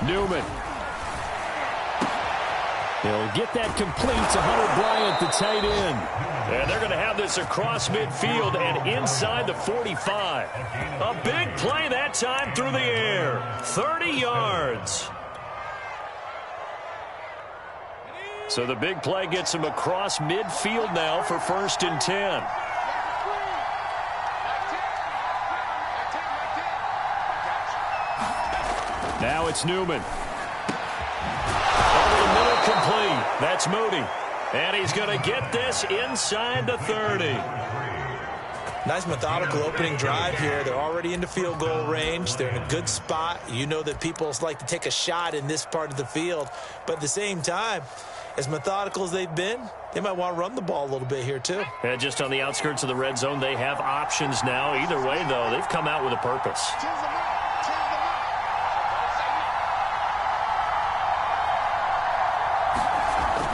Newman. He'll get that complete to Hunter Bryant, the tight end. And they're going to have this across midfield and inside the 45. A big play that time through the air. 30 yards. So the big play gets him across midfield now for 1st and 10. Now it's Newman. Over the middle, complete. That's Moody. And he's going to get this inside the 30. Nice methodical opening drive here. They're already into field goal range. They're in a good spot. You know that people like to take a shot in this part of the field. But at the same time, as methodical as they've been, they might want to run the ball a little bit here too. And just on the outskirts of the red zone, they have options now. Either way, though, they've come out with a purpose.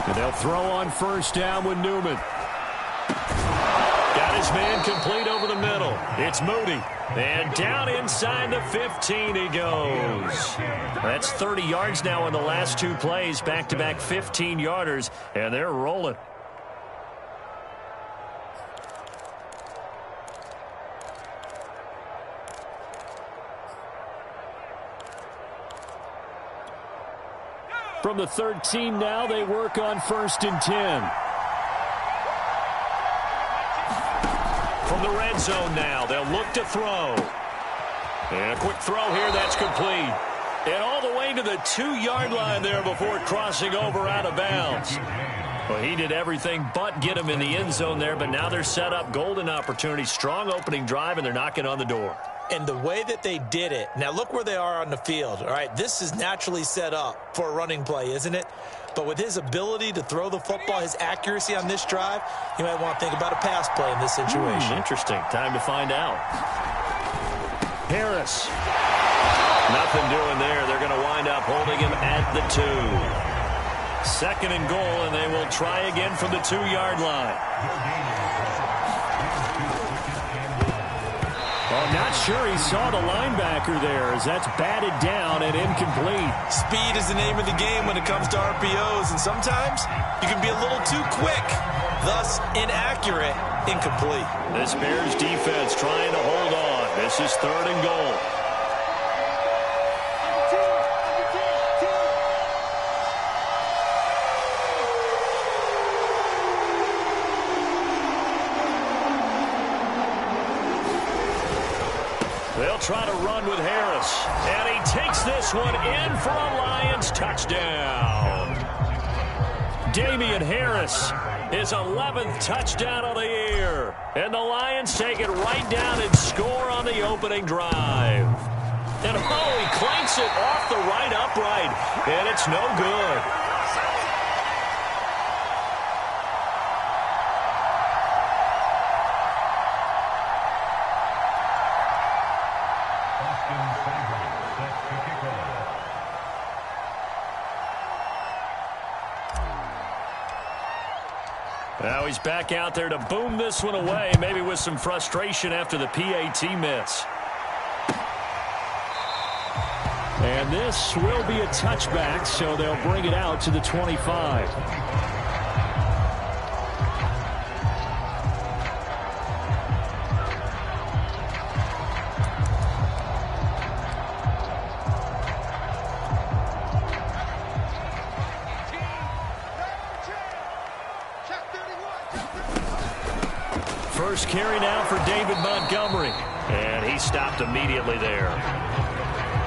And they'll throw on 1st down with Newman. Got his man complete over the middle. It's Moody. And down inside the 15 he goes. That's 30 yards now in the last 2 plays. Back-to-back 15-yarders. And they're rolling. From the 13 now, they work on 1st and 10. From the red zone now, they'll look to throw. And a quick throw here, that's complete. And all the way to the 2-yard line there before crossing over out of bounds. Well, he did everything but get him in the end zone there, but now they're set up. Golden opportunity, strong opening drive, and they're knocking on the door. And the way that they did it, now look where they are on the field. All right, this is naturally set up for a running play, isn't it? But with his ability to throw the football, his accuracy on this drive, you might want to think about a pass play in this situation. Interesting. Time to find out. Harris. Nothing doing there. They're going to wind up holding him at the 2. 2nd and goal, and they will try again from the 2-yard line. Well, not sure he saw the linebacker there as that's batted down and incomplete. Speed is the name of the game when it comes to RPOs, and sometimes you can be a little too quick, thus inaccurate, incomplete. This Bears defense trying to hold on. This is 3rd and goal. They'll try to run with Harris. And he takes this one in for a Lions touchdown. Damian Harris, his 11th touchdown of the year. And the Lions take it right down and score on the opening drive. And oh, he clanks it off the right upright. And it's no good. Now he's back out there to boom this one away, maybe with some frustration after the PAT miss. And this will be a touchback, so they'll bring it out to the 25. First carry now for David Montgomery. And he stopped immediately there.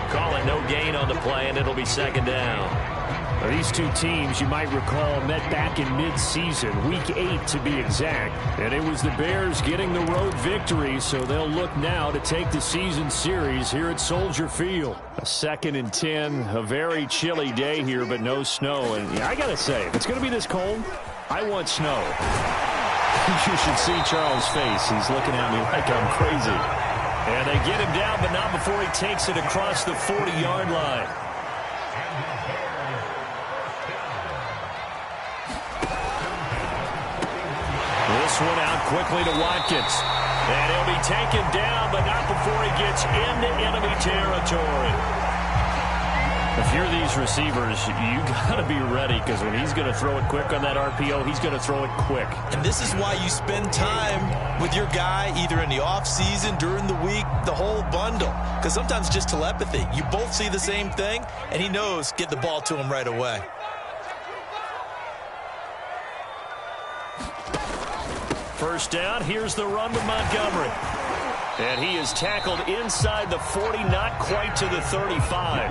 Call it no gain on the play, and it'll be 2nd down. Now, these two teams, you might recall, met back in mid-season, Week 8 to be exact. And it was the Bears getting the road victory, so they'll look now to take the season series here at Soldier Field. A 2nd and 10, a very chilly day here, but no snow. And I got to say, if it's going to be this cold, I want snow. You should see Charles' face. He's looking at me like I'm crazy. And they get him down, but not before he takes it across the 40-yard line. This one out quickly to Watkins. And he'll be taken down, but not before he gets into enemy territory. If you're these receivers, you got to be ready, because when he's going to throw it quick on that RPO, he's going to throw it quick. And this is why you spend time with your guy either in the offseason, during the week, the whole bundle. Because sometimes it's just telepathy. You both see the same thing, and he knows get the ball to him right away. First down, here's the run with Montgomery. And he is tackled inside the 40, not quite to the 35.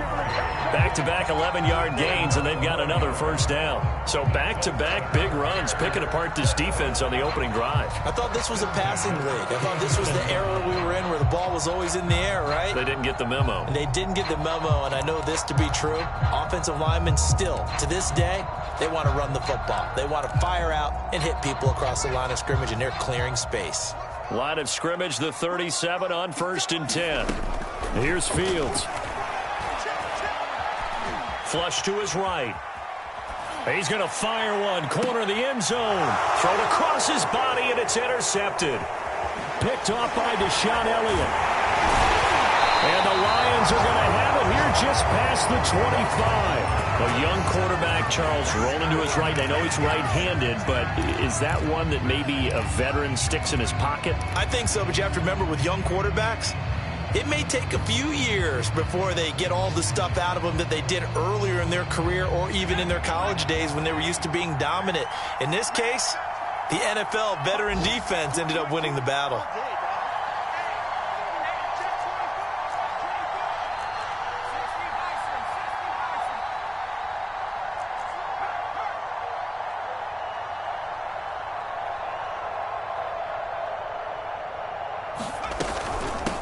Back-to-back 11-yard gains, and they've got another first down. So back-to-back big runs, picking apart this defense on the opening drive. I thought this was a passing league. I thought this was the era we were in where the ball was always in the air, right? They didn't get the memo. And they didn't get the memo, and I know this to be true. Offensive linemen still, to this day, they want to run the football. They want to fire out and hit people across the line of scrimmage, and they're clearing space. Line of scrimmage, the 37 on 1st and 10. Here's Fields. Flush to his right. He's going to fire one. Corner of the end zone. Thrown across his body, and it's intercepted. Picked off by Deshaun Elliott. And the Lions are going to have it here just past the 25. A young quarterback, Charles, rolling to his right. I know he's right-handed, but is that one that maybe a veteran sticks in his pocket? I think so, but you have to remember with young quarterbacks, it may take a few years before they get all the stuff out of them that they did earlier in their career or even in their college days when they were used to being dominant. In this case, the NFL veteran defense ended up winning the battle.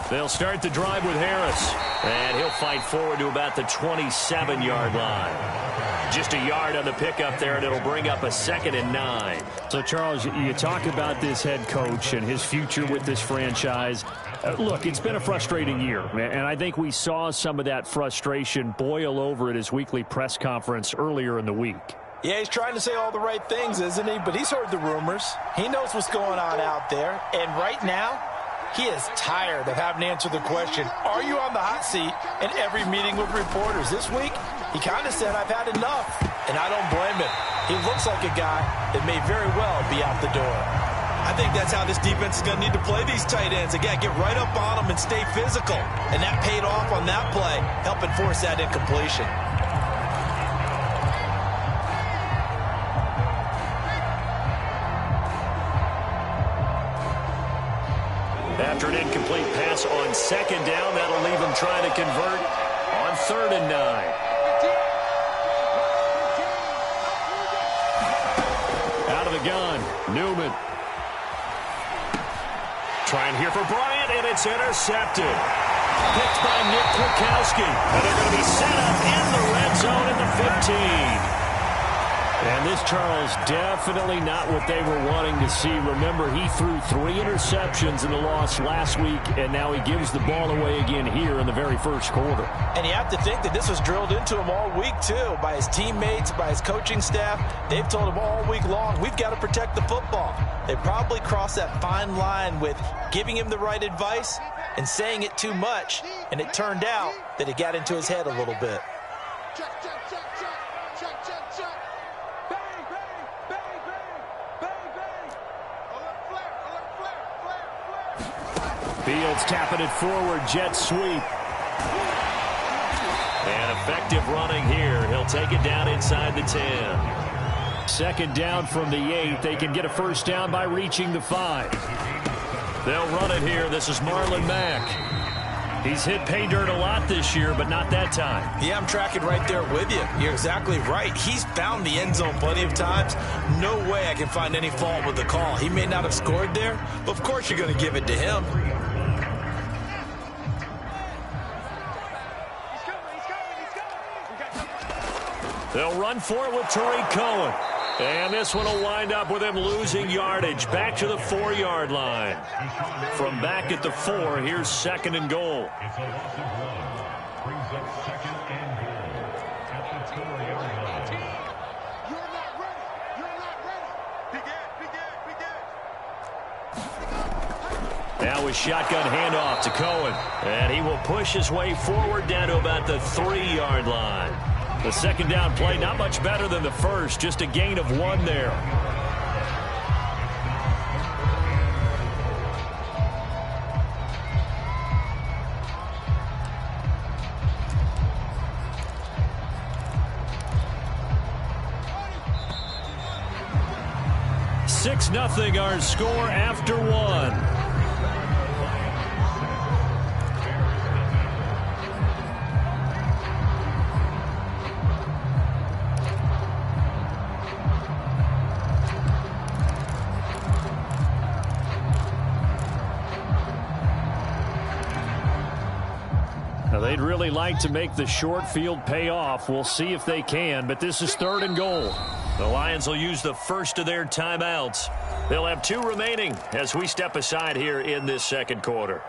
They'll start the drive with Harris. And he'll fight forward to about the 27-yard line. Just a yard on the pickup there, and it'll bring up a 2nd and 9. So, Charles, you talk about this head coach and his future with this franchise. Look, it's been a frustrating year, and I think we saw some of that frustration boil over at his weekly press conference earlier in the week. Yeah, he's trying to say all the right things, isn't he? But he's heard the rumors. He knows what's going on out there. And right now, he is tired of having to answer the question, are you on the hot seat, in every meeting with reporters. This week, he kind of said, I've had enough. And I don't blame him. He looks like a guy that may very well be out the door. I think that's how this defense is going to need to play these tight ends. Again, get right up on them and stay physical. And that paid off on that play, helping force that incompletion. After an incomplete pass on 2nd down, that'll leave him trying to convert on 3rd and 9. Out of the gun, Newman. Trying here for Bryant, and it's intercepted. Picked by Nick Kwiatkowski. And they're going to be set up in the red zone at the 15. And this, Charles, definitely not what they were wanting to see. Remember, he threw 3 interceptions in the loss last week, and now he gives the ball away again here in the very first quarter. And you have to think that this was drilled into him all week, too, by his teammates, by his coaching staff. They've told him all week long, we've got to protect the football. They probably crossed that fine line with giving him the right advice and saying it too much, and it turned out that it got into his head a little bit. Fields tapping it forward, jet sweep. And effective running here. He'll take it down inside the 10. 2nd down from the 8. They can get a first down by reaching the 5. They'll run it here. This is Marlon Mack. He's hit pay dirt a lot this year, but not that time. Yeah, I'm tracking right there with you. You're exactly right. He's found the end zone plenty of times. No way I can find any fault with the call. He may not have scored there, but of course you're going to give it to him. They'll run for it with Tariq Cohen. And this one will wind up with him losing yardage back to the 4-yard line. From back at the 4, here's 2nd and goal. Now a shotgun handoff to Cohen. And he will push his way forward down to about the 3-yard line. The second down play, not much better than the first, just a gain of 1 there. Nothing our score after 1. Now they'd really like to make the short field pay off. We'll see if they can, but this is 3rd and goal. The Lions will use the first of their timeouts. They'll have 2 remaining as we step aside here in this second quarter.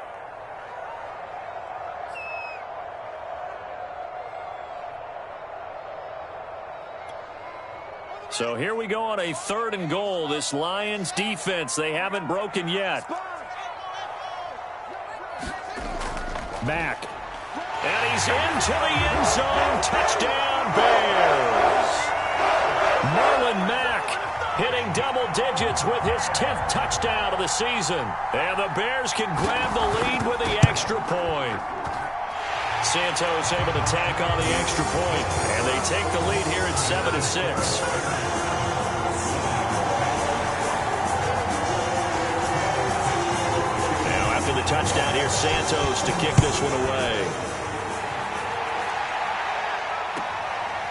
So here we go on a 3rd and goal. This Lions defense, they haven't broken yet. Back. And he's into the end zone. Touchdown, Bears. Marlon Mack hitting double digits with his 10th touchdown of the season. And the Bears can grab the lead with the extra point. Santos able to tack on the extra point. And they take the lead here at 7-6. Now after the touchdown, here's Santos to kick this one away.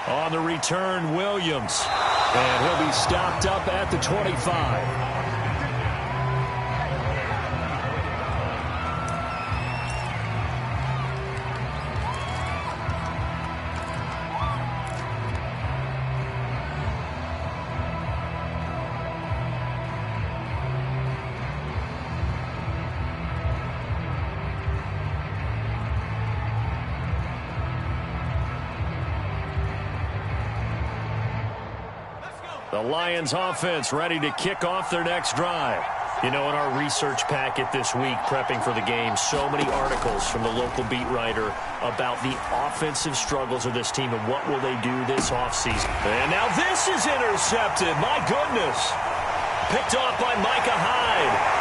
On the return, Williams. And he'll be stopped up at the 25. The Lions offense ready to kick off their next drive. You know, in our research packet this week, prepping for the game, so many articles from the local beat writer about the offensive struggles of this team and what will they do this offseason. And now this is intercepted. My goodness. Picked off by Micah Hyde.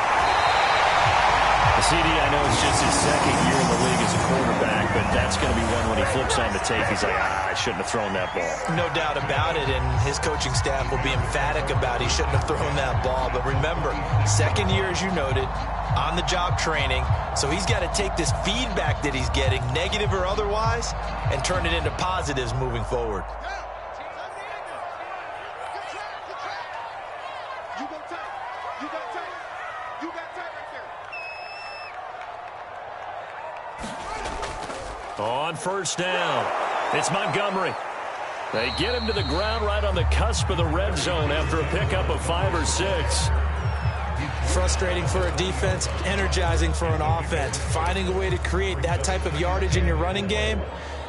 CD, I know it's just his 2nd year in the league as a quarterback, but that's going to be one when he flips on the tape, he's like, I shouldn't have thrown that ball. No doubt about it, and his coaching staff will be emphatic about he shouldn't have thrown that ball. But remember, 2nd year, as you noted, on-the-job training, so he's got to take this feedback that he's getting, negative or otherwise, and turn it into positives moving forward. On first down, it's Montgomery. They get him to the ground right on the cusp of the red zone after a pickup of 5 or 6. Frustrating for a defense, energizing for an offense. Finding a way to create that type of yardage in your running game,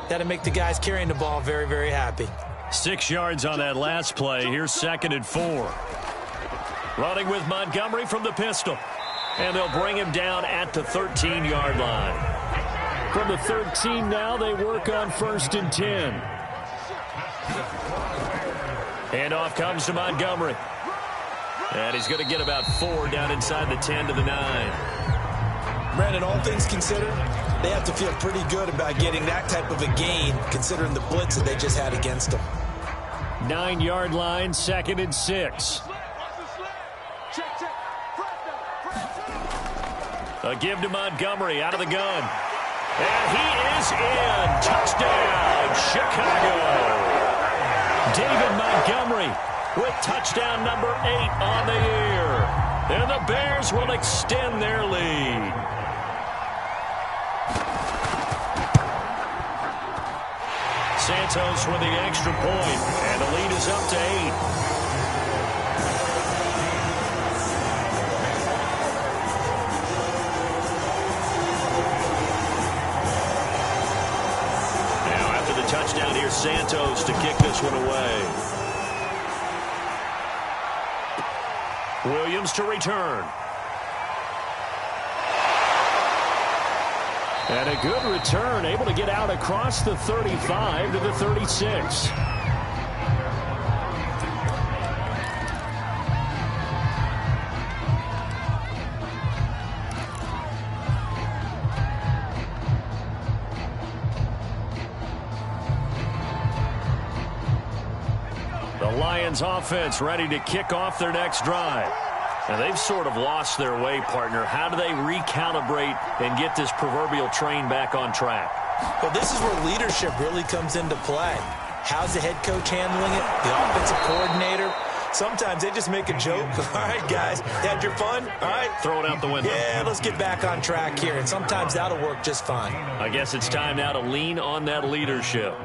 that'll make the guys carrying the ball very, very happy. 6 yards on that last play. Here's 2nd and 4. Running with Montgomery from the pistol. And they'll bring him down at the 13-yard line. From the 13 now, they work on 1st and 10. Handoff comes to Montgomery. And he's going to get about 4 down inside the 10 to the 9. Brandon, all things considered, they have to feel pretty good about getting that type of a gain, considering the blitz that they just had against them. 9-yard line, 2nd and 6. A give to Montgomery out of the gun. And he is in. Touchdown, Chicago. David Montgomery with touchdown number 8 on the year. And the Bears will extend their lead. Santos with the extra point, and the lead is up to 8. Touchdown here, Santos to kick this one away. Williams to return. And a good return, able to get out across the 35 to the 36. The Lions offense ready to kick off their next drive. And they've sort of lost their way, partner. How do they recalibrate and get this proverbial train back on track? Well, this is where leadership really comes into play. How's the head coach handling it? The offensive coordinator? Sometimes they just make a joke. All right, guys, had your fun? All right. Throw it out the window. Yeah, let's get back on track here. And sometimes that'll work just fine. I guess it's time now to lean on that leadership.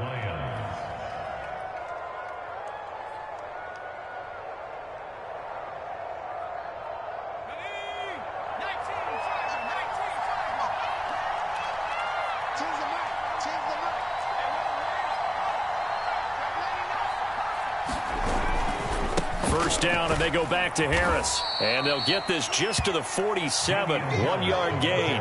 First down, and they go back to Harris. And they'll get this just to the 47, 1-yard gain.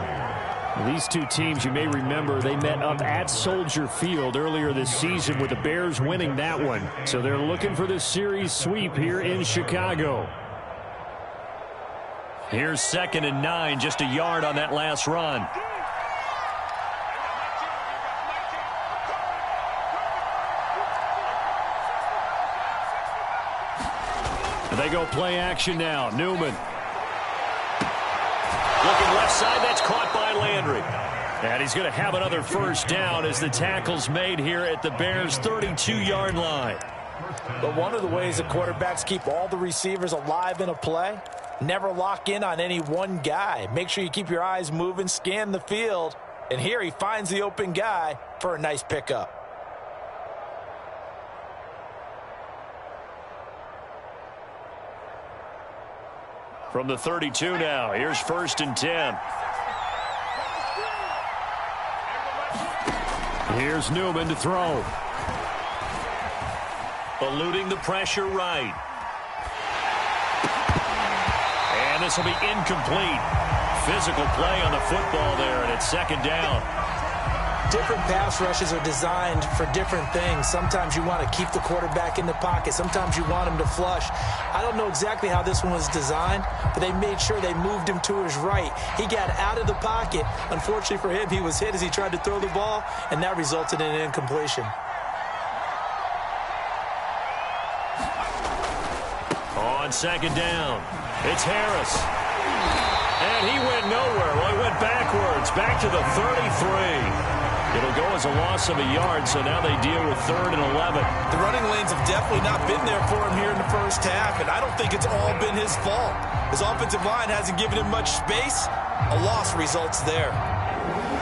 These two teams, you may remember, they met up at Soldier Field earlier this season with the Bears winning that one. So they're looking for the series sweep here in Chicago. Here's 2nd and 9, just a yard on that last run. They go play action now. Newman. Looking left side. That's caught by Landry. And he's going to have another first down as the tackle's made here at the Bears' 32-yard line. But one of the ways the quarterbacks keep all the receivers alive in a play, never lock in on any one guy. Make sure you keep your eyes moving, scan the field. And here he finds the open guy for a nice pickup. From the 32 now, here's 1st and 10. Here's Newman to throw. Eluding the pressure right. And this will be incomplete. Physical play on the football there, and it's 2nd down. Different pass rushes are designed for different things. Sometimes you want to keep the quarterback in the pocket. Sometimes you want him to flush. I don't know exactly how this one was designed, but they made sure they moved him to his right. He got out of the pocket. Unfortunately for him, he was hit as he tried to throw the ball, and that resulted in an incompletion. On 2nd down, it's Harris. And he went nowhere. Well, he went backwards, back to the 33. It'll go as a loss of a yard, so now they deal with 3rd and 11. The running lanes have definitely not been there for him here in the first half, and I don't think it's all been his fault. His offensive line hasn't given him much space. A loss results there.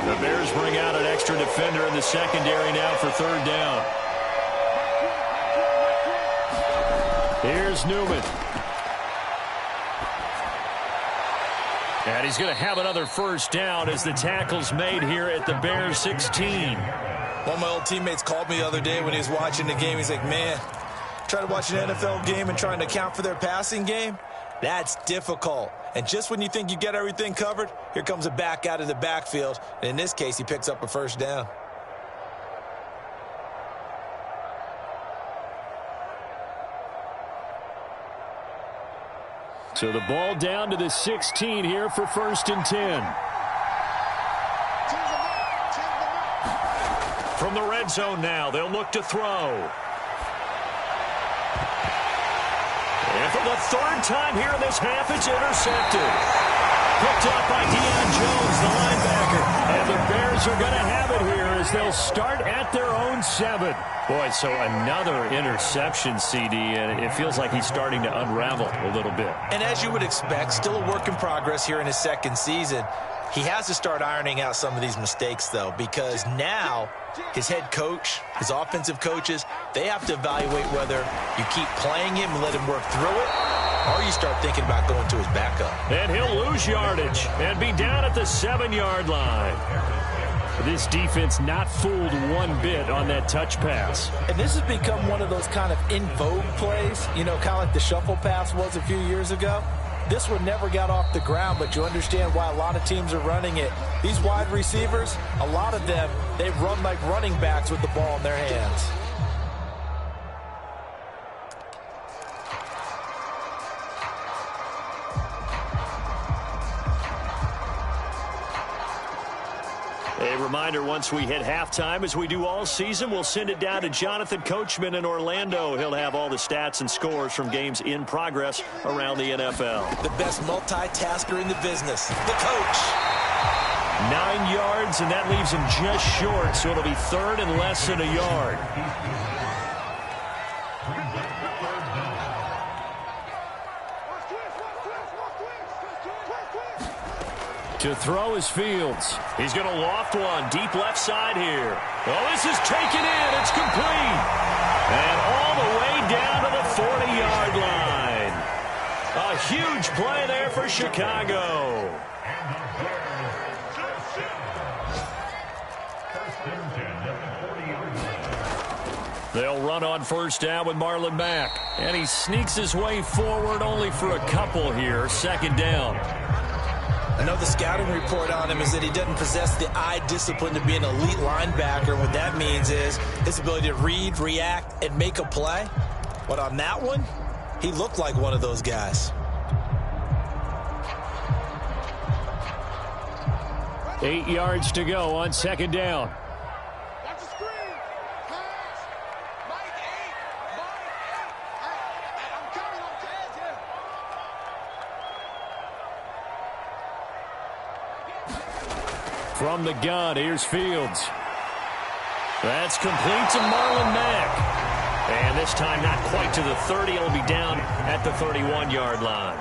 The Bears bring out an extra defender in the secondary now for 3rd down. Here's Newman. And he's going to have another first down as the tackle's made here at the Bears 16. One of my old teammates called me the other day when he was watching the game. He's like, man, trying to watch an NFL game and trying to account for their passing game, that's difficult. And just when you think you get everything covered, here comes a back out of the backfield. And in this case, he picks up a first down. So the ball down to the 16 here for 1st and 10. From the red zone now, they'll look to throw. And for the 3rd time here in this half, it's intercepted. Picked up by Deion Jones, the linebacker. And the Bears are going to have it here as they'll start at their own 7. Boy, so another interception, CD, and it feels like he's starting to unravel a little bit. And as you would expect, still a work in progress here in his 2nd season. He has to start ironing out some of these mistakes, though, because now his head coach, his offensive coaches, they have to evaluate whether you keep playing him and let him work through it, or you start thinking about going to his backup. And he'll lose yardage and be down at the 7-yard line. This defense not fooled one bit on that touch pass. And this has become one of those kind of in vogue plays, you know, kind of like the shuffle pass was a few years ago. This one never got off the ground, but you understand why a lot of teams are running it. These wide receivers, a lot of them, they run like running backs with the ball in their hands. A reminder, once we hit halftime, as we do all season, we'll send it down to Jonathan Coachman in Orlando. He'll have all the stats and scores from games in progress around the NFL. The best multitasker in the business, the coach. 9 yards, and that leaves him just short, so it'll be third and less than a yard. To throw is Fields. He's going to loft one deep left side here. Oh, this is taken in. It's complete. And all the way down to the 40-yard line. A huge play there for Chicago. They'll run on first down with Marlon Mack. And he sneaks his way forward only for a couple here. Second down. I know the scouting report on him is that he doesn't possess the eye discipline to be an elite linebacker. What that means is his ability to read, react, and make a play. But on that one, he looked like one of those guys. Eight yards to go on second down. From the gun, here's Fields. That's complete to Marlon Mack. And this time not quite to the 30. It'll be down at the 31-yard line.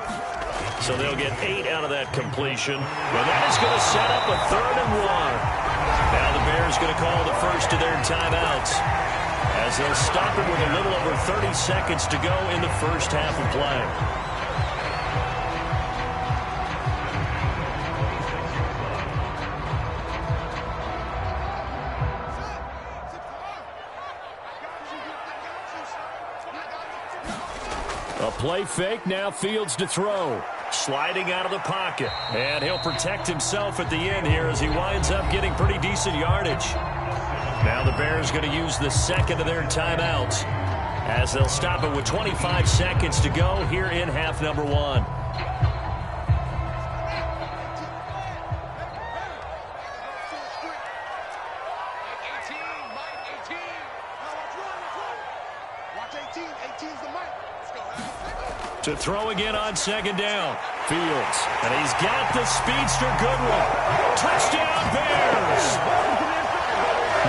So they'll get 8 out of that completion. And that is going to set up a 3rd and 1. Now the Bears going to call the first of their timeouts, as they'll stop it with a little over 30 seconds to go in the first half of play. A play fake, now Fields to throw. Sliding out of the pocket. And he'll protect himself at the end here as he winds up getting pretty decent yardage. Now the Bears going to use the second of their timeouts, as they'll stop it with 25 seconds to go here in half number 1. To throw again on second down. Fields. And he's got the speedster Goodwin. Touchdown Bears!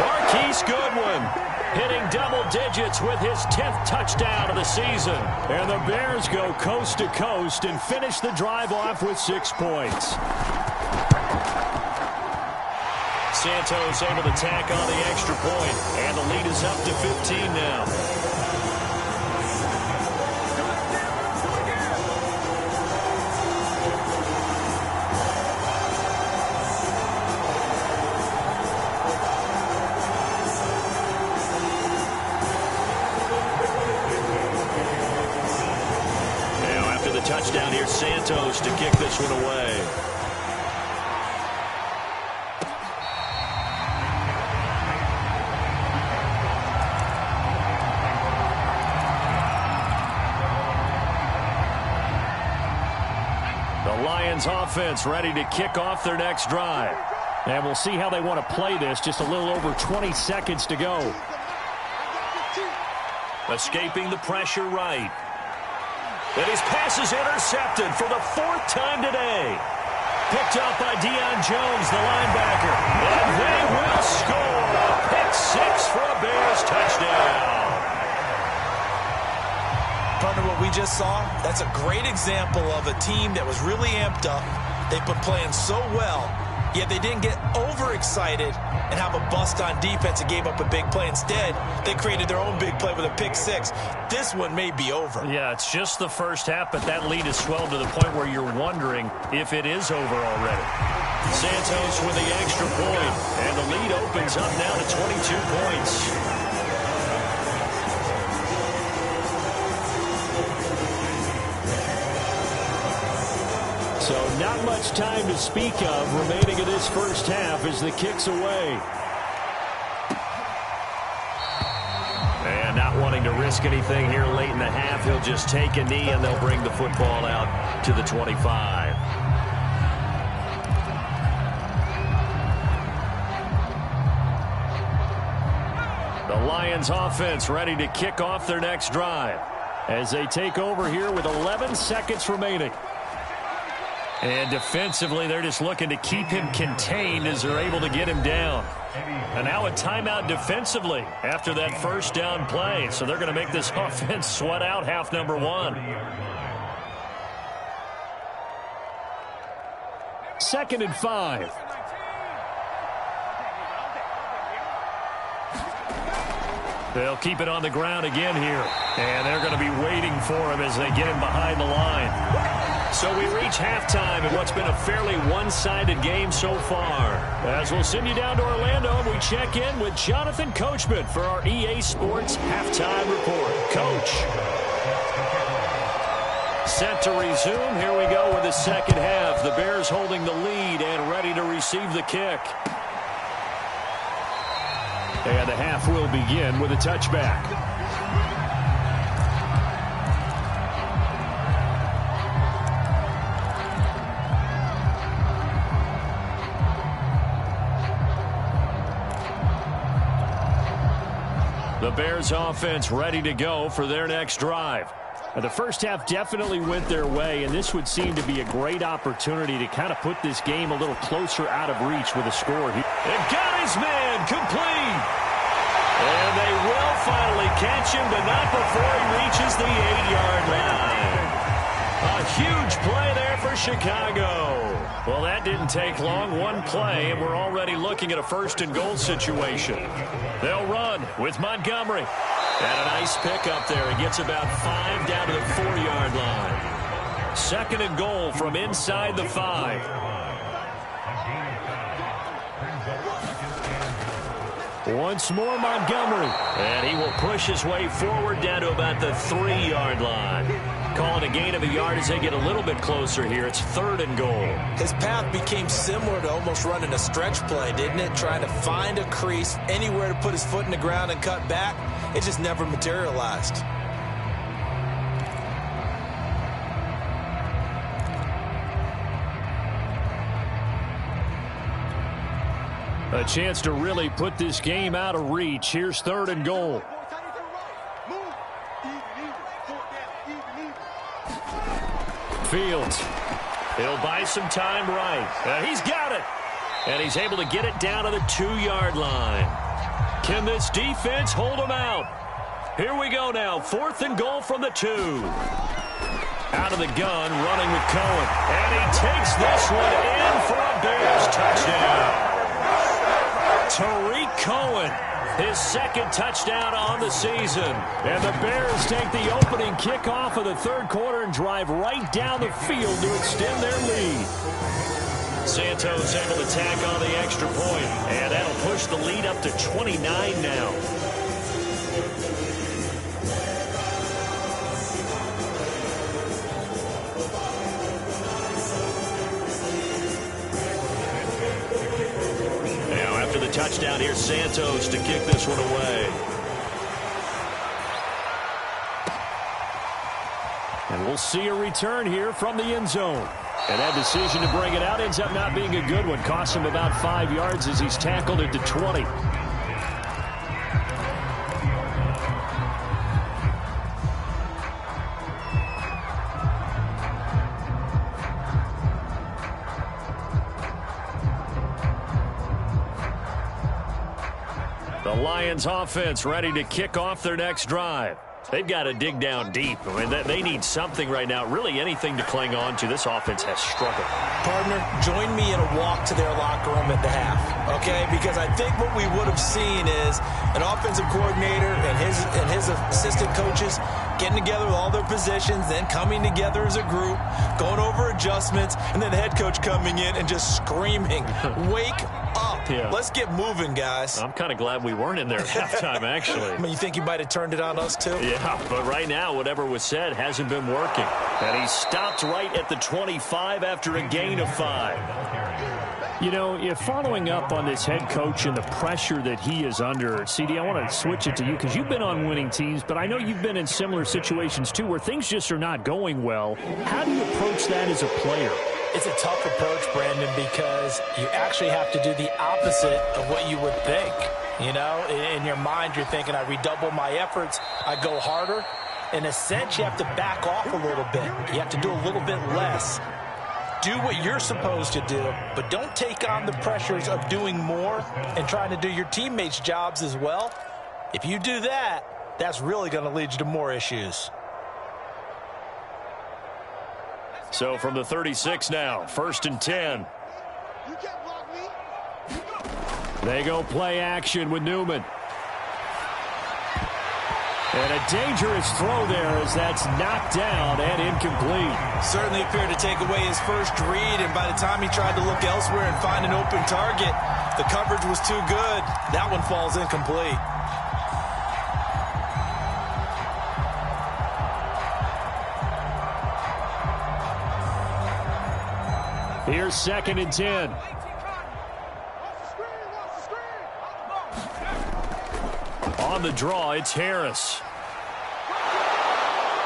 Marquise Goodwin hitting double digits with his 10th touchdown of the season. And the Bears go coast to coast and finish the drive off with 6 points. Santos able to tack on the extra point, and the lead is up to 15 now. Touchdown here, Santos to kick this one away. The Lions offense ready to kick off their next drive. And we'll see how they want to play this. Just a little over 20 seconds to go. Escaping the pressure right. And his pass is intercepted for the 4th time today. Picked up by Deion Jones, the linebacker. And they will score. A pick 6 for a Bears touchdown. Partner, what we just saw, that's a great example of a team that was really amped up. They've been playing so well, yet they didn't get overexcited and have a bust on defense and gave up a big play. Instead, they created their own big play with a pick 6. This one may be over. Yeah, it's just the first half, but that lead has swelled to the point where you're wondering if it is over already. Santos with the extra point, and the lead opens up now to 22 points. So not much time to speak of remaining in this first half as the kick's away. And not wanting to risk anything here late in the half, he'll just take a knee and they'll bring the football out to the 25. The Lions offense ready to kick off their next drive as they take over here with 11 seconds remaining. And defensively, they're just looking to keep him contained as they're able to get him down. And now a timeout defensively after that first down play. So they're going to make this offense sweat out half number one. 2nd and 5. They'll keep it on the ground again here. And they're going to be waiting for him as they get him behind the line. So we reach halftime in what's been a fairly one-sided game so far. As we'll send you down to Orlando, and we check in with Jonathan Coachman for our EA Sports Halftime Report. Coach. Set to resume. Here we go with the second half. The Bears holding the lead and ready to receive the kick. And the half will begin with a touchback. The Bears offense ready to go for their next drive. The first half definitely went their way, and this would seem to be a great opportunity to kind of put this game a little closer out of reach with a score. And got his man complete. And they will finally catch him, but not before he reaches the 8-yard line. A huge play there for Chicago. Well, that didn't take long. One play, and we're already looking at a 1st and goal situation. They'll run with Montgomery. And a nice pickup there. He gets about 5 down to the 4-yard line. 2nd and goal from inside the 5. Once more, Montgomery. And he will push his way forward down to about the 3-yard line. Calling a gain of a yard as they get a little bit closer here. It's 3rd and goal. His path became similar to almost running a stretch play, didn't it? Trying to find a crease, anywhere to put his foot in the ground and cut back. It just never materialized. A chance to really put this game out of reach. Here's 3rd and goal. Fields. He'll buy some time right. He's got it. And he's able to get it down to the 2-yard line. Can this defense hold him out? Here we go now. 4th and goal from the 2. Out of the gun, running with Cohen. And he takes this one in for a Bears touchdown. Tariq Cohen, his 2nd touchdown on the season. And the Bears take the opening kickoff of the 3rd quarter and drive right down the field to extend their lead. Santos able to tack on the extra point, and that'll push the lead up to 29 now. Now after the touchdown, here's Santos to kick this one away. And we'll see a return here from the end zone. And that decision to bring it out ends up not being a good one. Costs him about 5 yards as he's tackled at the 20. The Lions offense ready to kick off their next drive. They've got to dig down deep. I mean, they need something right now, really anything to cling on to. This offense has struggled. Partner, join me in a walk to their locker room at the half, okay? Because I think what we would have seen is an offensive coordinator and his assistant coaches getting together with all their positions, then coming together as a group, going over adjustments, and then the head coach coming in and just screaming, "Wake up." Yeah. Let's get moving, guys. I'm kind of glad we weren't in there at halftime, actually. I mean, you think you might have turned it on us, too? Yeah, but right now, whatever was said hasn't been working. And he stopped right at the 25 after a gain of 5. You know, if following up on this head coach and the pressure that he is under, CD, I want to switch it to you because you've been on winning teams, but I know you've been in similar situations, too, where things just are not going well. How do you approach that as a player? It's a tough approach, Brandon, because you actually have to do the opposite of what you would think. You know, in your mind, you're thinking, I redouble my efforts, I go harder. In a sense, you have to back off a little bit. You have to do a little bit less. Do what you're supposed to do, but don't take on the pressures of doing more and trying to do your teammates' jobs as well. If you do that, that's really going to lead you to more issues. So from the 36 now, 1st and 10. They go play action with Newman. And a dangerous throw there as that's knocked down and incomplete. Certainly appeared to take away his first read, and by the time he tried to look elsewhere and find an open target, the coverage was too good. That one falls incomplete. Here's 2nd and 10. On the draw, it's Harris.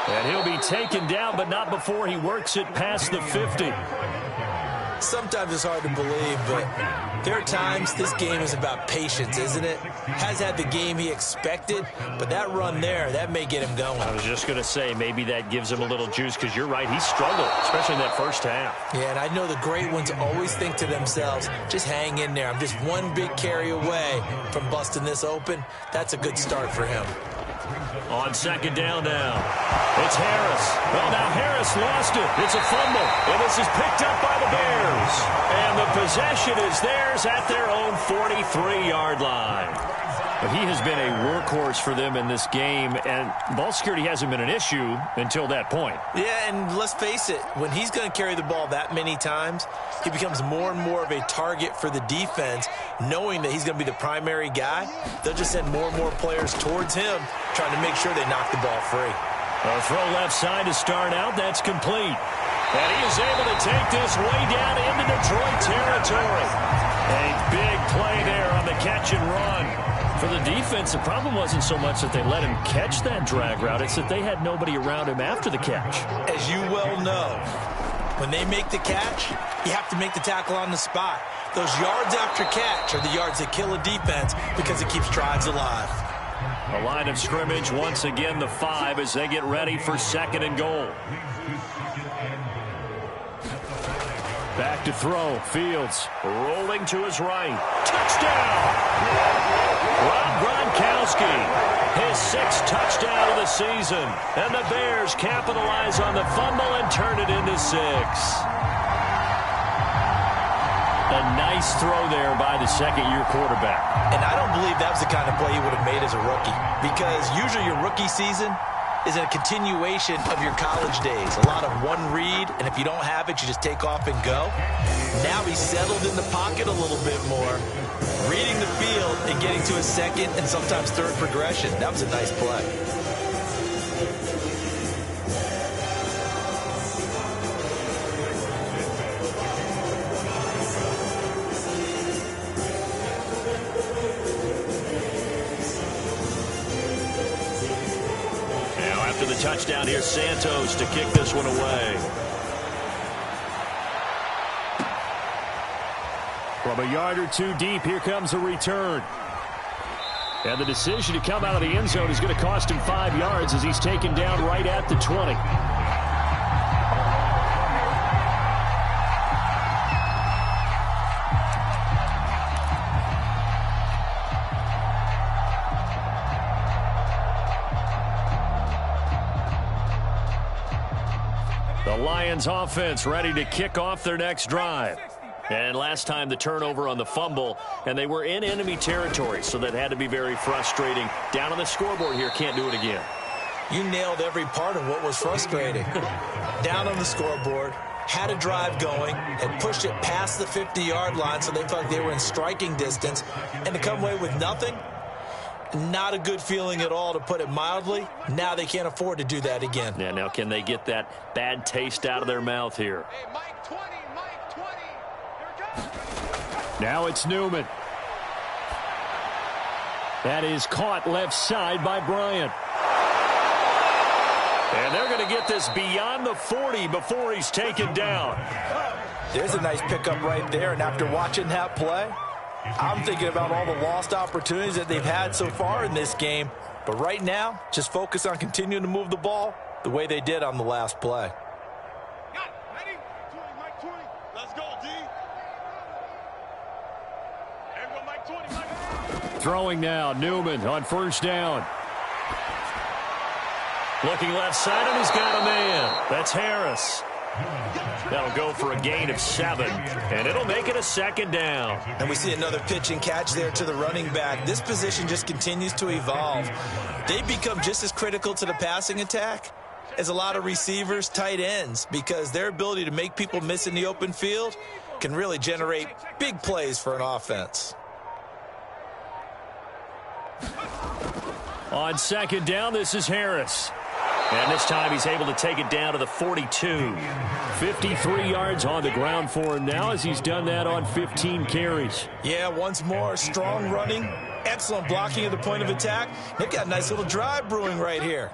And he'll be taken down, but not before he works it past the 50. Sometimes it's hard to believe, but there are times this game is about patience, isn't it? Has had the game he expected, but that run there, that may get him going. I was just going to say, maybe that gives him a little juice, because you're right, he struggled, especially in that first half. Yeah, and I know the great ones always think to themselves, just hang in there. I'm just one big carry away from busting this open. That's a good start for him. On 2nd down now, it's Harris. Well, now Harris lost it. It's a fumble, and this is picked up by the Bears. And the possession is theirs at their own 43-yard line. But he has been a workhorse for them in this game, and ball security hasn't been an issue until that point. Yeah, and let's face it, when he's going to carry the ball that many times, he becomes more and more of a target for the defense, knowing that he's going to be the primary guy. They'll just send more and more players towards him, trying to make sure they knock the ball free. A throw left side to start out. That's complete. And he is able to take this way down into Detroit territory. A big play there on the catch and run. For the defense, the problem wasn't so much that they let him catch that drag route. It's that they had nobody around him after the catch. As you well know, when they make the catch, you have to make the tackle on the spot. Those yards after catch are the yards that kill a defense because it keeps drives alive. The line of scrimmage, once again, the 5 as they get ready for 2nd and goal. Back to throw. Fields rolling to his right. Touchdown! Rob Gronkowski, his 6th touchdown of the season. And the Bears capitalize on the fumble and turn it into 6. A nice throw there by the second-year quarterback. And I don't believe that was the kind of play he would have made as a rookie, because usually your rookie season is a continuation of your college days. A lot of one read, and if you don't have it, you just take off and go. Now he's settled in the pocket a little bit more, reading the field and getting to his 2nd and sometimes 3rd progression. That was a nice play. After the touchdown, here's Santos to kick this one away. From a yard or two deep, here comes a return. And the decision to come out of the end zone is going to cost him 5 yards as he's taken down right at the 20. The Lions offense ready to kick off their next drive. And last time the turnover on the fumble, and they were in enemy territory, so that had to be very frustrating. Down on the scoreboard here, can't do it again. You nailed every part of what was frustrating. Down on the scoreboard, had a drive going, and pushed it past the 50-yard line so they felt like they were in striking distance, and to come away with nothing, not a good feeling at all, to put it mildly. Now they can't afford to do that again. Yeah, now can they get that bad taste out of their mouth here? Hey, Mike 20, Mike 20. Here it comes. Now it's Newman. That is caught left side by Bryant. And they're going to get this beyond the 40 before he's taken down. There's a nice pickup right there, and after watching that play, I'm thinking about all the lost opportunities that they've had so far in this game. But right now, just focus on continuing to move the ball the way they did on the last play. Got it. Ready? 20, Mike 20. Let's go, D. There we go, Mike 20, Mike. Throwing now, Newman on first down. Looking left side, and he's got a man. That's Harris. That'll go for a gain of 7, and it'll make it a second down. And we see another pitch and catch there to the running back. This position just continues to evolve. They become just as critical to the passing attack as a lot of receivers, tight ends, because their ability to make people miss in the open field can really generate big plays for an offense. On second down, this is Harris. And this time he's able to take it down to the 42. 53 yards on the ground for him now, as he's done that on 15 carries. Yeah, once more, strong running, excellent blocking at the point of attack. They've got a nice little drive brewing right here.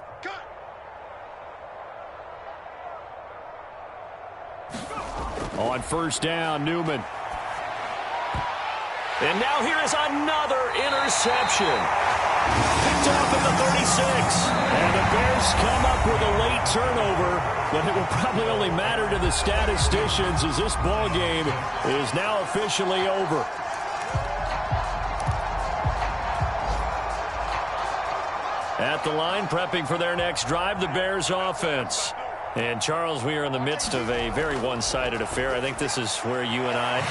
On first down, Newman. And now here is another interception. Picked up at the 36. And the Bears come up with a late turnover, but it will probably only matter to the statisticians as this ball game is now officially over. At the line, prepping for their next drive, the Bears offense. And, Charles, we are in the midst of a very one-sided affair. I think this is where you and I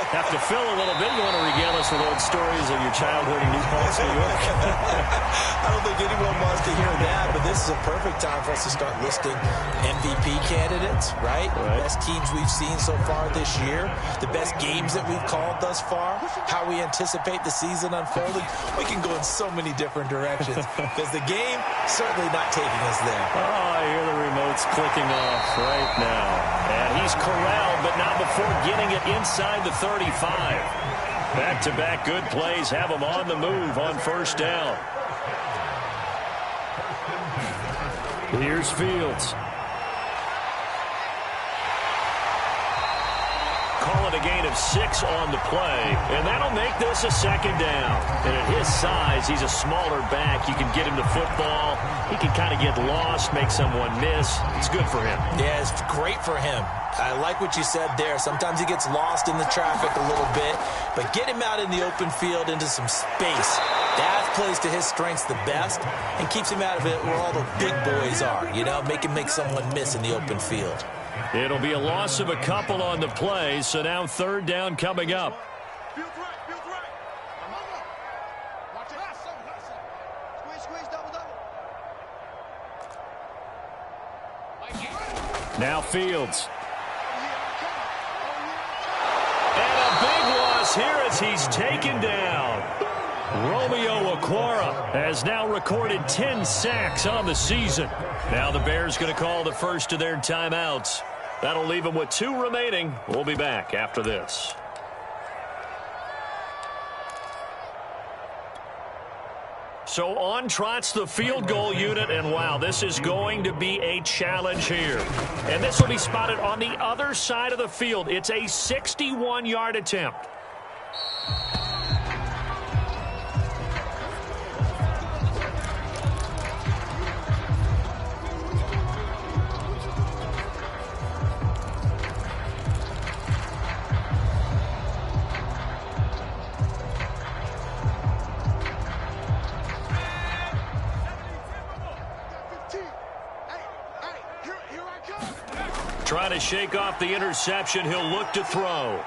have to fill a little bit. You want to regale us with old stories of your childhood in New Paltz, New York? I don't think anyone wants to hear that, but this is a perfect time for us to start listing MVP candidates, right? The best teams we've seen so far this year, the best games that we've called thus far, how we anticipate the season unfolding. We can go in so many different directions because the game certainly not taking us there. Oh, I hear the remote's clicking off right now. And he's corralled, but not before getting it inside the 35. Back-to-back good plays have him on the move on first down. Here's Fields. Call it a gain of 6 on the play, and that'll make this a second down. And at his size, he's a smaller back. You can get him to football. He can kind of get lost, make someone miss. It's good for him. Yeah, it's great for him. I like what you said there. Sometimes he gets lost in the traffic a little bit, but get him out in the open field into some space. That plays to his strengths the best and keeps him out of it where all the big boys are, you know, make someone miss in the open field. It'll be a loss of a couple on the play, so now third down coming up. Fields right, Fields right. Watch it. Squeeze, squeeze, double, double. Now Fields. And a big loss here as he's taken down. Romeo Okwara has now recorded 10 sacks on the season. Now the Bears going to call the first of their timeouts. That'll leave them with 2 remaining. We'll be back after this. So on trots the field goal unit, and wow, this is going to be a challenge here. And this will be spotted on the other side of the field. It's a 61-yard attempt. Trying to shake off the interception. He'll look to throw.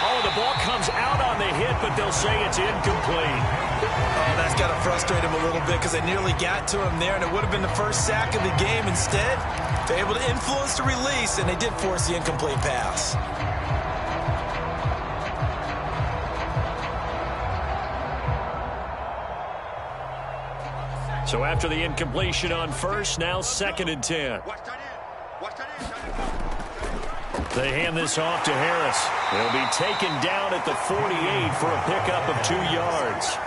Oh, the ball comes out on the hit, but they'll say it's incomplete. Oh, that's got to frustrate him a little bit because they nearly got to him there, and it would have been the first sack of the game. Instead, they're able to influence the release, and they did force the incomplete pass. So after the incompletion on first, now 2nd and 10. They hand this off to Harris. He'll be taken down at the 48 for a pickup of 2 yards.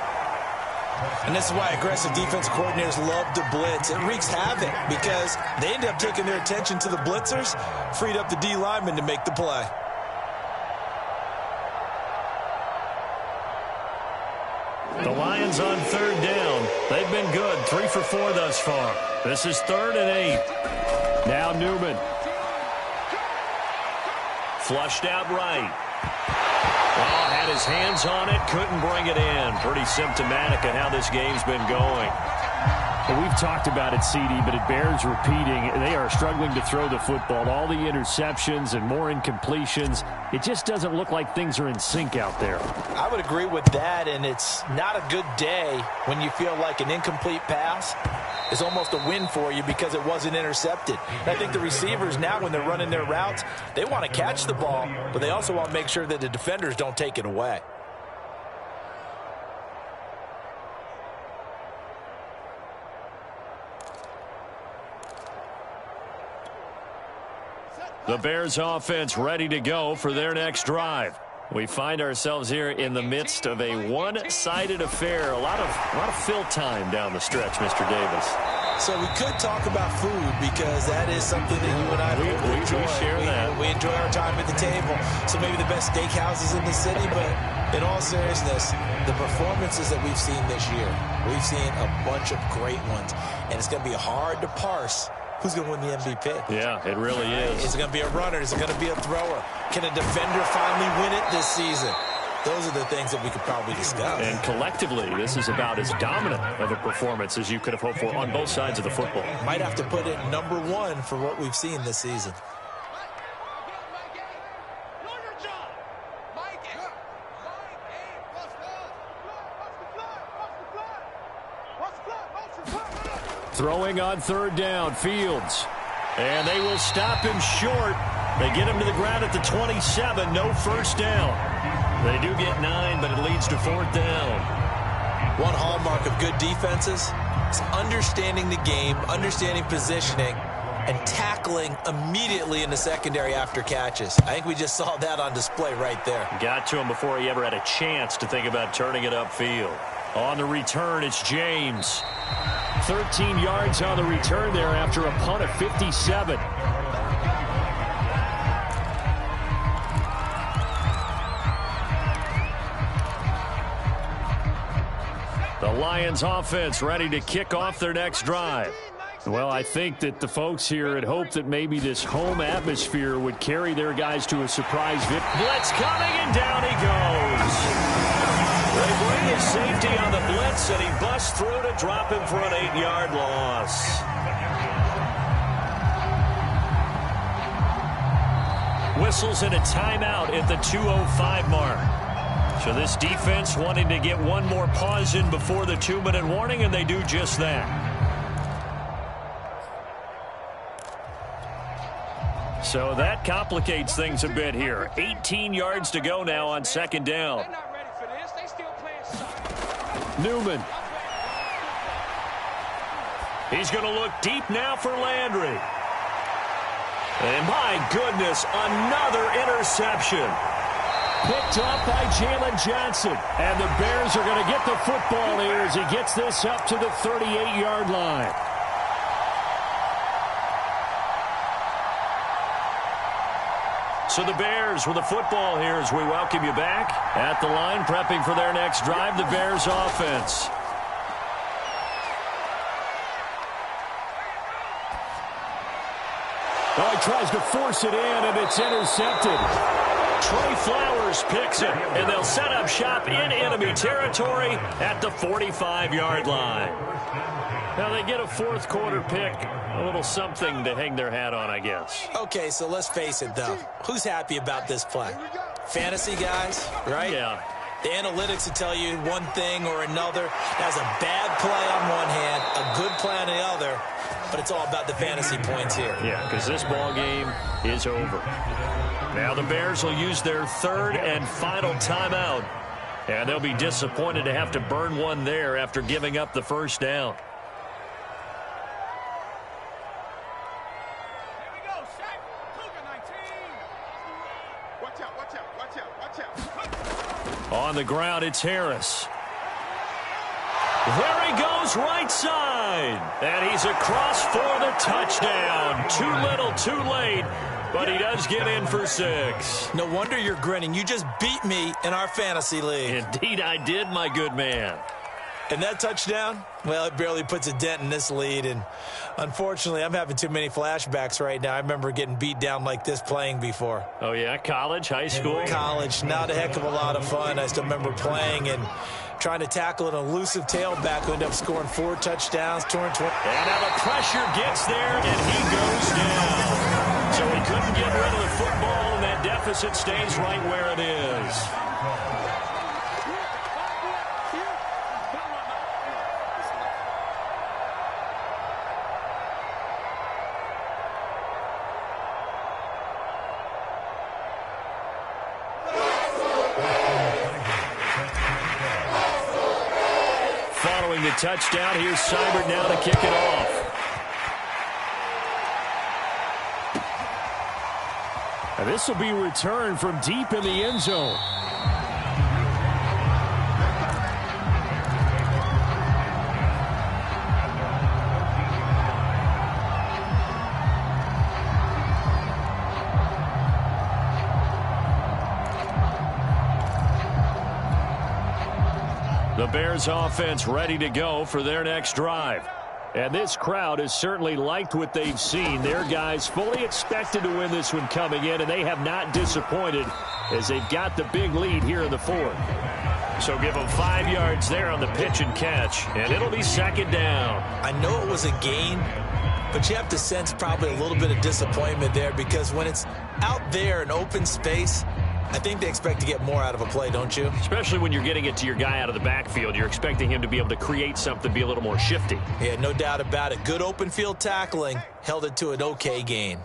And this is why aggressive defense coordinators love to blitz. It wreaks havoc because they end up taking their attention to the blitzers, freed up the D lineman to make the play. The Lions on 3rd down. They've been good, 3 for 4 thus far. This is 3rd and 8. Now Newman. Flushed out right. Oh, had his hands on it, couldn't bring it in. Pretty symptomatic of how this game's been going. Well, we've talked about it, CD, but it bears repeating. They are struggling to throw the football. All the interceptions and more incompletions. It just doesn't look like things are in sync out there. I would agree with that, and it's not a good day when you feel like an incomplete pass is almost a win for you because it wasn't intercepted. And I think the receivers now, when they're running their routes, they want to catch the ball, but they also want to make sure that the defenders don't take it away. The Bears offense ready to go for their next drive. We find ourselves here in the midst of a one-sided affair. A lot of fill time down the stretch, Mr. Davis. So we could talk about food because that is something that you and I enjoy. We share that. We enjoy our time at the table. So maybe the best steakhouses in the city, but in all seriousness, the performances that we've seen this year, we've seen a bunch of great ones, and it's going to be hard to parse who's going to win the MVP. Yeah, it really is. Is it going to be a runner? Is it going to be a thrower? Can a defender finally win it this season? Those are the things that we could probably discuss. And collectively, this is about as dominant of a performance as you could have hoped for on both sides of the football. Might have to put it #1 for what we've seen this season. Throwing on 3rd down, Fields. And they will stop him short. They get him to the ground at the 27, no first down. They do get 9, but it leads to 4th down. One hallmark of good defenses is understanding the game, understanding positioning, and tackling immediately in the secondary after catches. I think we just saw that on display right there. Got to him before he ever had a chance to think about turning it upfield. On the return, it's James. 13 yards on the return there after a punt of 57. The Lions offense ready to kick off their next drive. Well, I think that the folks here had hoped that maybe this home atmosphere would carry their guys to a surprise victory. Blitz coming, and down he goes. They bring his safety on the blitz, and he busts through to drop him for an 8-yard loss. Whistles in a timeout at the 2:05 mark. So this defense wanting to get one more pause in before the 2-minute warning, and they do just that. So that complicates things a bit here. 18 yards to go now on 2nd down. Newman. He's going to look deep now for Landry. And my goodness, another interception. Picked off by Jalen Johnson. And the Bears are going to get the football here as he gets this up to the 38-yard line. So the Bears with the football here as we welcome you back. At the line, prepping for their next drive, the Bears offense. Oh, he tries to force it in, and it's intercepted. Trey Flowers picks it, and they'll set up shop in enemy territory at the 45-yard line. Now they get a 4th quarter pick. A little something to hang their hat on, I guess. Okay, so let's face it, though. Who's happy about this play? fantasy guys, right? Yeah. The analytics will tell you one thing or another. That's a bad play on one hand, a good play on the other, but it's all about the fantasy points here. Yeah, because this ball game is over. Now the Bears will use their third and final timeout, and they'll be disappointed to have to burn one there after giving up the first down. On the ground, it's Harris. There he goes, right side. And he's across for the touchdown. Too little, too late. But he does get in for 6. No wonder you're grinning. You just beat me in our fantasy league. Indeed I did, my good man. And that touchdown, well, it barely puts a dent in this lead. And unfortunately, I'm having too many flashbacks right now. I remember getting beat down like this playing before. Oh, yeah? College, high school? College, not a heck of a lot of fun. I still remember playing and trying to tackle an elusive tailback who ended up scoring 4 touchdowns, torn 20. And now the pressure gets there, and he goes down. So he couldn't get rid of the football, and that deficit stays right where it is. Following the touchdown, here's Seibert now to kick it off. And this will be returned from deep in the end zone. The Bears offense ready to go for their next drive. And this crowd has certainly liked what they've seen. Their guys fully expected to win this one coming in, and they have not disappointed as they've got the big lead here in the fourth. So give them 5 yards there on the pitch and catch, and it'll be second down. I know it was a gain, but you have to sense probably a little bit of disappointment there because when it's out there in open space, I think they expect to get more out of a play, don't you? Especially when you're getting it to your guy out of the backfield. You're expecting him to be able to create something, be a little more shifty. Yeah, no doubt about it. Good open field tackling held it to an okay gain.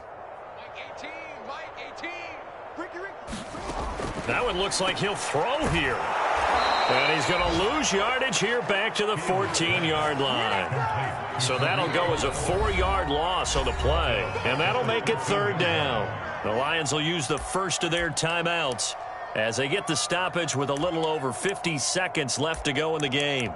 That one looks like he'll throw here. And he's going to lose yardage here back to the 14-yard line. So that'll go as a 4-yard loss on the play. And that'll make it third down. The Lions will use the first of their timeouts as they get the stoppage with a little over 50 seconds left to go in the game.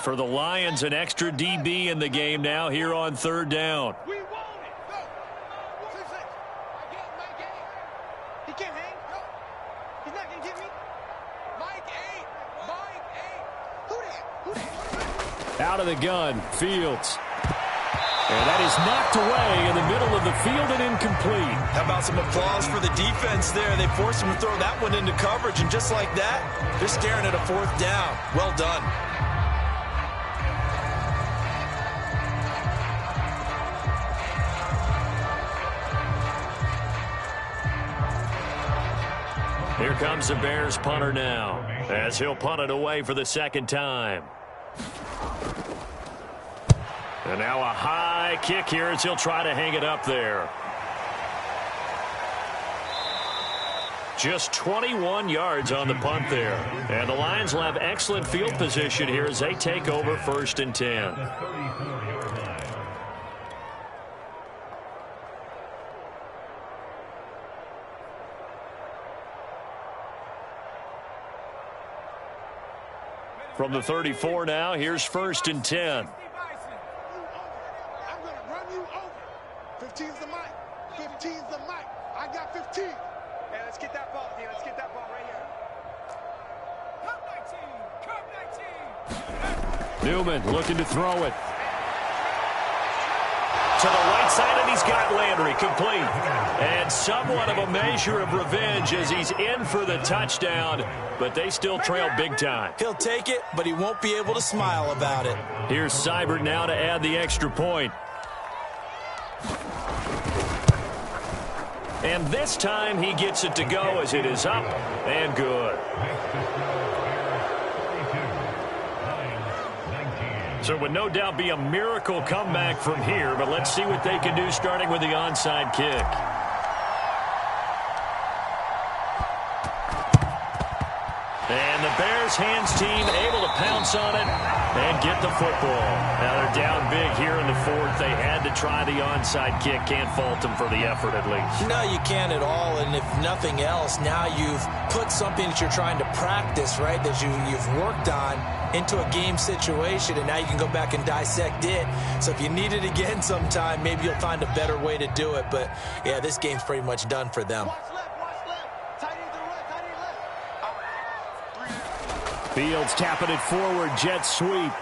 For the Lions, an extra DB in the game now here on third down. We want it. Go. 6-6. I get Mike 8. He can't hang. No. He's not going to get me. Mike 8. Mike 8. Who that? Out of the gun, Fields. And that is knocked away in the middle of the field and incomplete. How about some applause for the defense there? They forced him to throw that one into coverage, and just like that, they're staring at a fourth down. Well done. Here comes the Bears punter now as he'll punt it away for the second time. And now a high kick here as he'll try to hang it up there. Just 21 yards on the punt there. And the Lions will have excellent field position here as they take over 1st and 10. From the 34 now, here's 1st and 10. I'm going to 15's the mic. 15's the mic. I got 15. Hey, let's get that ball, D. Let's get that ball right here. Come 19. Come 19. Newman looking to throw it. To the right side, and he's got Landry complete. And somewhat of a measure of revenge as he's in for the touchdown, but they still trail big time. He'll take it, but he won't be able to smile about it. Here's Seibert now to add the extra point. And this time he gets it to go as it is up and good. So it would no doubt be a miracle comeback from here, but let's see what they can do starting with the onside kick. And the Bears hands team able to pounce on it and get the football. Now they're down big here in the fourth. They had to try the onside kick. Can't fault them for the effort at least. No, you can't at all. And if nothing else, now you've put something that you're trying to practice, right, that you've worked on into a game situation, and now you can go back and dissect it. So if you need it again sometime, maybe you'll find a better way to do it. But, yeah, this game's pretty much done for them. Watch left. Tight end to the right, tight end left. Fields tapping it forward, jet sweep.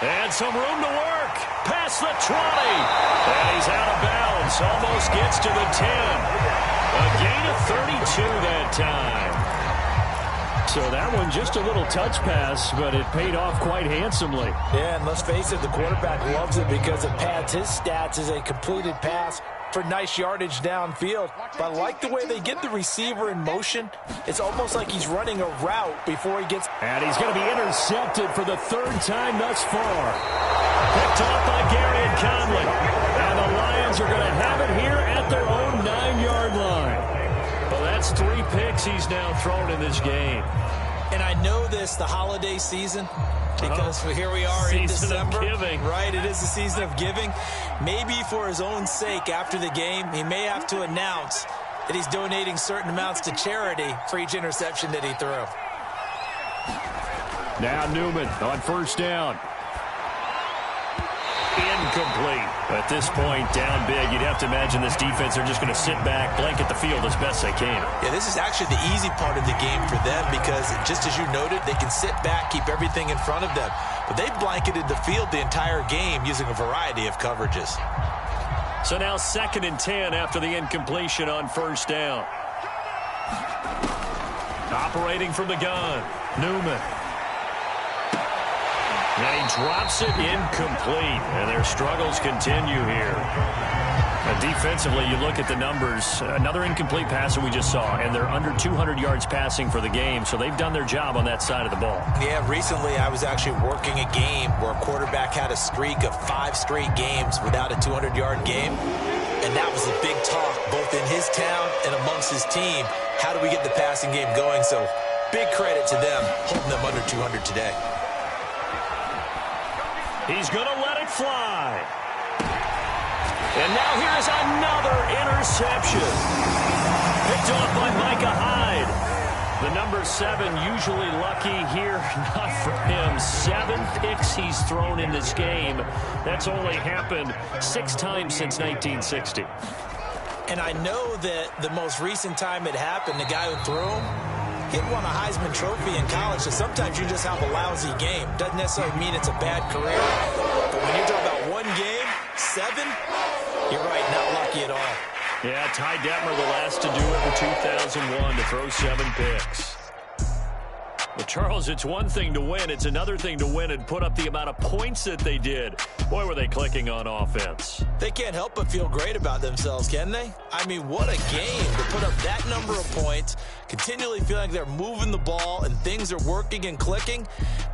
And some room to work. Past the 20. And he's out of bounds. Almost gets to the 10. A gain of 32 that time. So that one just a little touch pass, but it paid off quite handsomely. Yeah, and let's face it, the quarterback loves it because it pads his stats as a completed pass for nice yardage downfield. But I like the way they get the receiver in motion. It's almost like he's running a route before he gets... And he's going to be intercepted for the third time thus far. Picked off by Gary and Conley. And the Lions are going to have it here at their own 9-yard line. Well, that's 3 picks he's now thrown in this game. And I know this, the holiday season, because here we are in December. Season of giving. Right, it is the season of giving. Maybe for his own sake after the game, he may have to announce that he's donating certain amounts to charity for each interception that he threw. Now Newman on first down. Incomplete. At this point, down big, you'd have to imagine this defense are just going to sit back, blanket the field as best they can. Yeah, this is actually the easy part of the game for them because, just as you noted, they can sit back, keep everything in front of them. But they blanketed the field the entire game using a variety of coverages. So now 2nd and 10 after the incompletion on first down. Operating from the gun, Newman. And he drops it incomplete, and their struggles continue here. Defensively, you look at the numbers. Another incomplete pass that we just saw, and they're under 200 yards passing for the game, so they've done their job on that side of the ball. Yeah, recently I was actually working a game where a quarterback had a streak of 5 straight games without a 200-yard game, and that was a big talk, both in his town and amongst his team. How do we get the passing game going? So big credit to them holding them under 200 today. He's going to let it fly. And now here's another interception. Picked off by Micah Hyde. The number 7 usually lucky here. Not for him. 7 picks he's thrown in this game. That's only happened 6 times since 1960. And I know that the most recent time it happened, the guy who threw him, he won a Heisman Trophy in college, so sometimes you just have a lousy game. Doesn't necessarily mean it's a bad career, but when you're talking about one game, 7, you're right, not lucky at all. Yeah, Ty Detmer, the last to do it in 2001, to throw 7 picks. Well, Charles, it's one thing to win. It's another thing to win and put up the amount of points that they did. Boy, were they clicking on offense. They can't help but feel great about themselves, can they? I mean, what a game to put up that number of points, continually feeling like they're moving the ball and things are working and clicking.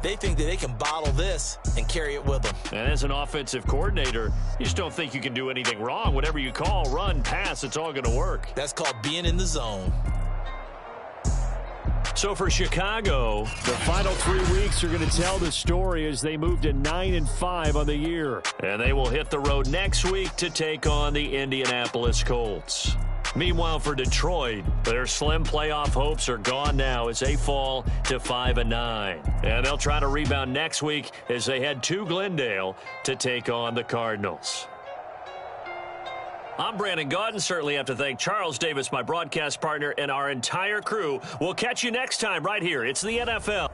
They think that they can bottle this and carry it with them. And as an offensive coordinator, you just don't think you can do anything wrong. Whatever you call, run, pass, it's all going to work. That's called being in the zone. So for Chicago, the final 3 weeks are going to tell the story as they move to 9-5 on the year. And they will hit the road next week to take on the Indianapolis Colts. Meanwhile, for Detroit, their slim playoff hopes are gone now as they fall to 5-9. And they'll try to rebound next week as they head to Glendale to take on the Cardinals. I'm Brandon Gaudin. Certainly have to thank Charles Davis, my broadcast partner, and our entire crew. We'll catch you next time right here. It's the NFL.